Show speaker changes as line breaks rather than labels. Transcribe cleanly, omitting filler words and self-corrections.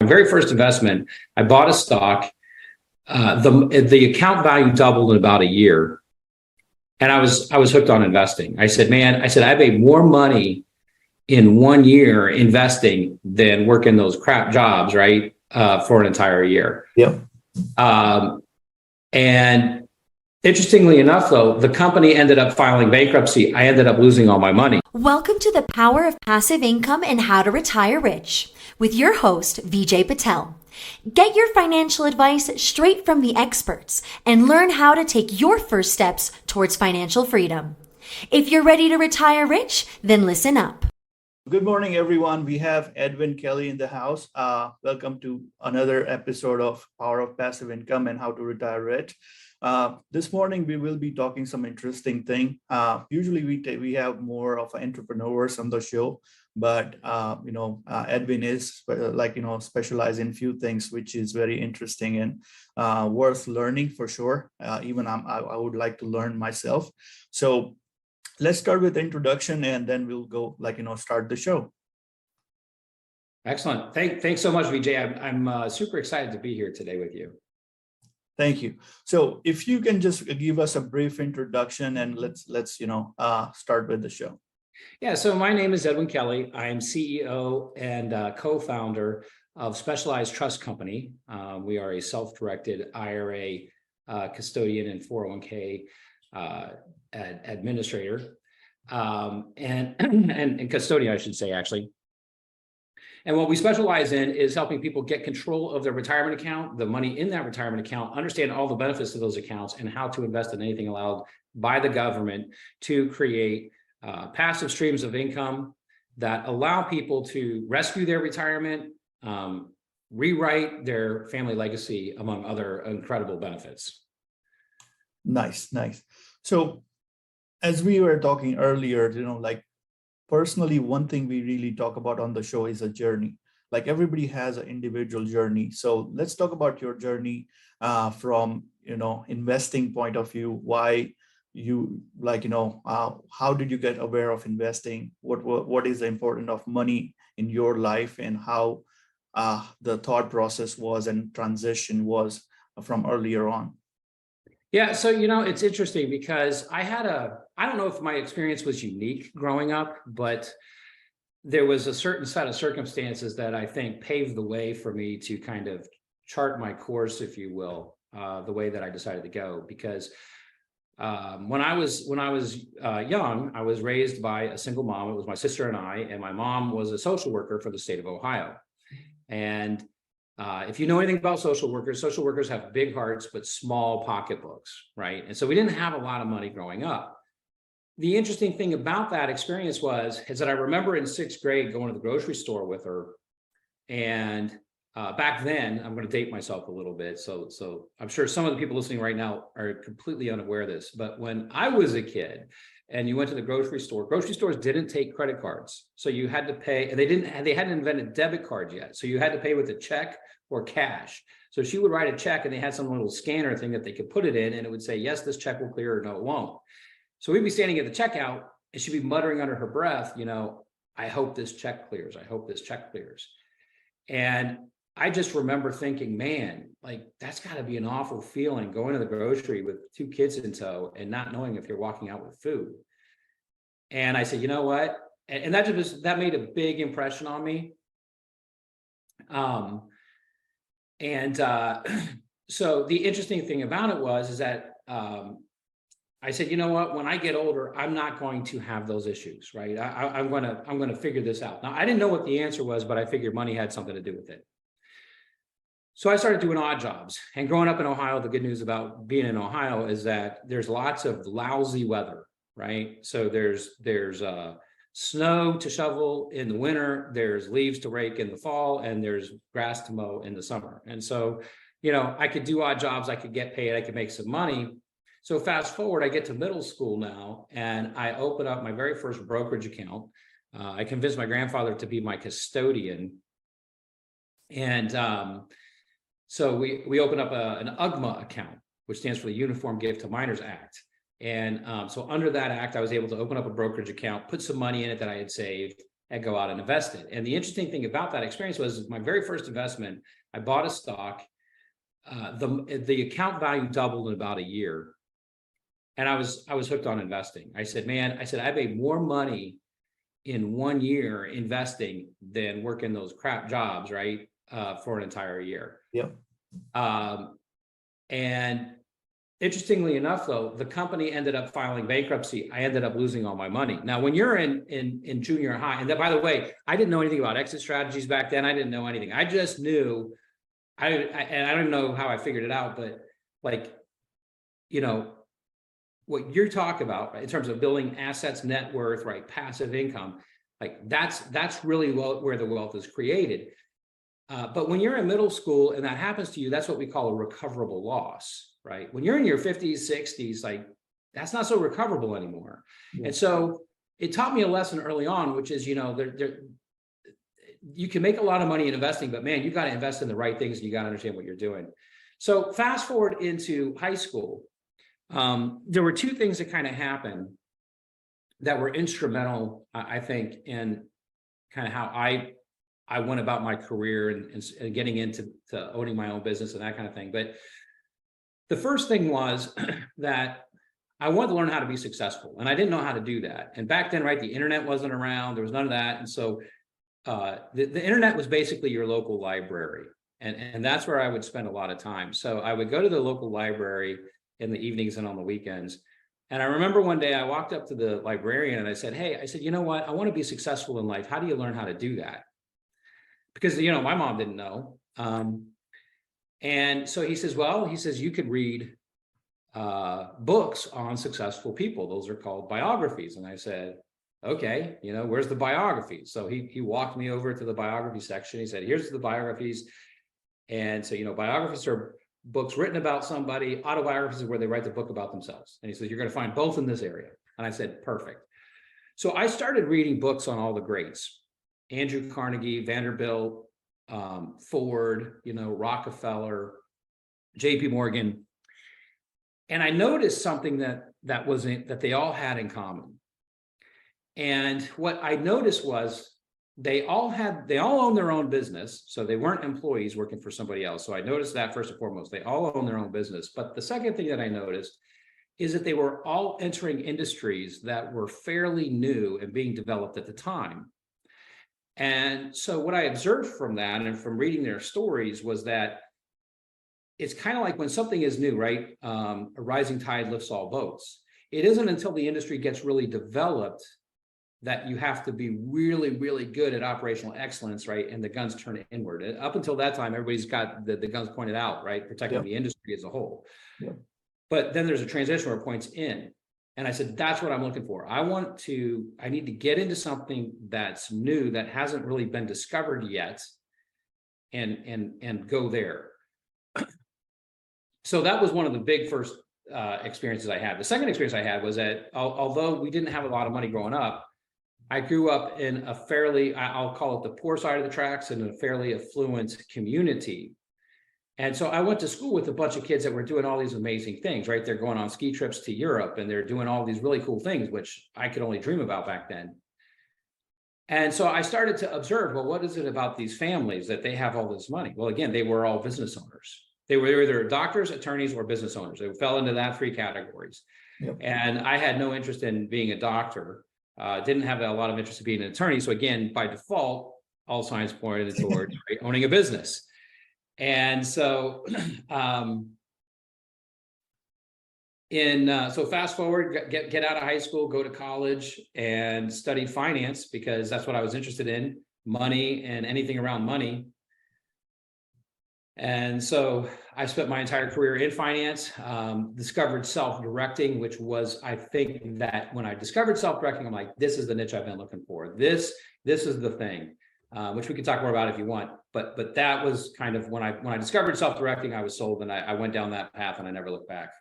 very first investment, I bought a stock. The account value doubled in about a year. And I was hooked on investing. I said, I made more money in 1 year investing than working those crap jobs, right? For an entire year.
Yep.
And interestingly enough, though, the company ended up filing bankruptcy. I ended up losing all my money.
Welcome to the Power of Passive Income and How to Retire Rich with your host, Vijay Patel. Get your financial advice straight from the experts and learn how to take your first steps towards financial freedom. If you're ready to retire rich, then listen up.
Good morning, everyone. We have Edwin Kelly in the house. Welcome to another episode of Power of Passive Income and How to Retire Rich. This morning, we will be talking some interesting thing. Usually we have more of entrepreneurs on the show, but Edwin is specialized in few things, which is very interesting and worth learning for sure. Even I would like to learn myself. So let's start with the introduction and then we'll go start the show.
Excellent. Thanks so much, Vijay. I'm super excited to be here today with you.
Thank you. So if you can just give us a brief introduction and let's start with the show.
Yeah, so my name is Edwin Kelly. I am CEO and co-founder of Specialized Trust Company. We are a self-directed IRA custodian and 401k administrator and custodian, I should say, actually. And what we specialize in is helping people get control of their retirement account, the money in that retirement account, understand all the benefits of those accounts and how to invest in anything allowed by the government to create passive streams of income that allow people to rescue their retirement, rewrite their family legacy, among other incredible benefits.
Nice. So as we were talking earlier, personally, one thing we really talk about on the show is a journey. Like everybody has an individual journey. So let's talk about your journey from, investing point of view. Why you how did you get aware of investing? What is the importance of money in your life and how the thought process was and transition was from earlier on?
Yeah, so it's interesting because I don't know if my experience was unique growing up, but there was a certain set of circumstances that I think paved the way for me to kind of chart my course, if you will, the way that I decided to go. Because when I was young, I was raised by a single mom. It was my sister and my mom was a social worker for the state of Ohio. And if you know anything about social workers have big hearts, but small pocketbooks, right? And so we didn't have a lot of money growing up. The interesting thing about that experience is that I remember in 6th grade going to the grocery store with her. And back then, I'm going to date myself a little bit. So I'm sure some of the people listening right now are completely unaware of this. But when I was a kid and you went to the grocery stores didn't take credit cards. So you had to pay, and they hadn't invented debit cards yet. So you had to pay with a check or cash. So she would write a check and they had some little scanner thing that they could put it in and it would say, yes, this check will clear or no, it won't. So we'd be standing at the checkout and she'd be muttering under her breath, I hope this check clears. I hope this check clears. And I just remember thinking, man, that's gotta be an awful feeling going to the grocery with 2 kids in tow and not knowing if you're walking out with food. And I said, you know what? And that made a big impression on me. So the interesting thing about it is that I said, you know what, when I get older, I'm not going to have those issues, right? I'm going to figure this out. Now, I didn't know what the answer was, but I figured money had something to do with it. So I started doing odd jobs. And growing up in Ohio, the good news about being in Ohio is that there's lots of lousy weather, right? So there's snow to shovel in the winter, there's leaves to rake in the fall, and there's grass to mow in the summer. And so, I could do odd jobs, I could get paid, I could make some money. So fast forward, I get to middle school now, and I open up my very first brokerage account. I convinced my grandfather to be my custodian. And so we opened up an UGMA account, which stands for the Uniform Gift to Minors Act. And so under that act, I was able to open up a brokerage account, put some money in it that I had saved, and go out and invest it. And the interesting thing about that experience was my very first investment, I bought a stock. The account value doubled in about a year. And I was hooked on investing. I said, I made more money in 1 year investing than working those crap jobs, right? For an entire year.
Yep.
And interestingly enough, though, the company ended up filing bankruptcy. I ended up losing all my money. Now, when you're in junior high, and that, by the way, I didn't know anything about exit strategies back then. I didn't know anything. I just knew, and I don't know how I figured it out, but like, you know, what you're talking about in terms of building assets, net worth, right, passive income, like that's really where the wealth is created. But when you're in middle school and that happens to you, that's what we call a recoverable loss, right? When you're in your 50s, 60s, like that's not so recoverable anymore. Yeah. And so it taught me a lesson early on, which is, you know, you can make a lot of money in investing, but man, you've got to invest in the right things and you got to understand what you're doing. So fast forward into high school, there were two things that kind of happened that were instrumental, I think, in kind of how I went about my career and getting into owning my own business and that kind of thing. But the first thing was that I wanted to learn how to be successful, and I didn't know how to do that. And back then, right, the internet wasn't around. There was none of that. And so the internet was basically your local library. And that's where I would spend a lot of time. So I would go to the local library in the evenings and on the weekends. And I remember one day I walked up to the librarian and I said, hey, you know what? I want to be successful in life. How do you learn how to do that? Because, you know, my mom didn't know. And so he says, you could read books on successful people. Those are called biographies. And I said, okay, you know, where's the biographies? So he walked me over to the biography section. He said, here's the biographies. And so, you know, biographies are books written about somebody. Autobiographies is where they write the book about themselves. And he said, you're going to find both in this area. And I said, perfect. So I started reading books on all the greats. Andrew Carnegie, Vanderbilt, Ford, you know, Rockefeller, JP Morgan. And I noticed something that they all had in common. And what I noticed was they all owned their own business. So they weren't employees working for somebody else. So I noticed that first and foremost, they all own their own business. But the second thing that I noticed is that they were all entering industries that were fairly new and being developed at the time. And so what I observed from that and from reading their stories was that it's kind of like when something is new, right? A rising tide lifts all boats. It isn't until the industry gets really developed that you have to be really, really good at operational excellence, right? And the guns turn inward. Up until that time, everybody's got the guns pointed out, right? Protecting the industry as a whole. Yep. But then there's a transition where it points in. And I said, that's what I'm looking for. I need to get into something that's new, that hasn't really been discovered yet, and go there. So that was one of the big first experiences I had. The second experience I had was that although we didn't have a lot of money growing up, I grew up in a fairly, I'll call it the poor side of the tracks, in a fairly affluent community. And so I went to school with a bunch of kids that were doing all these amazing things, right? They're going on ski trips to Europe and they're doing all these really cool things, which I could only dream about back then. And so I started to observe, well, what is it about these families that they have all this money? Well, again, they were all business owners. They were either doctors, attorneys, or business owners. They fell into that three categories. Yep. And I had no interest in being a doctor. Didn't have a lot of interest in being an attorney. So again, by default, all signs pointed towards owning a business. And so, so fast forward, get out of high school, go to college, and study finance because that's what I was interested in, money and anything around money. And so I spent my entire career in finance, discovered self-directing, which was, I think that when I discovered self-directing, I'm like, this is the niche I've been looking for. This is the thing, which we can talk more about if you want. But that was kind of when I discovered self-directing, I was sold, and I went down that path and I never looked back.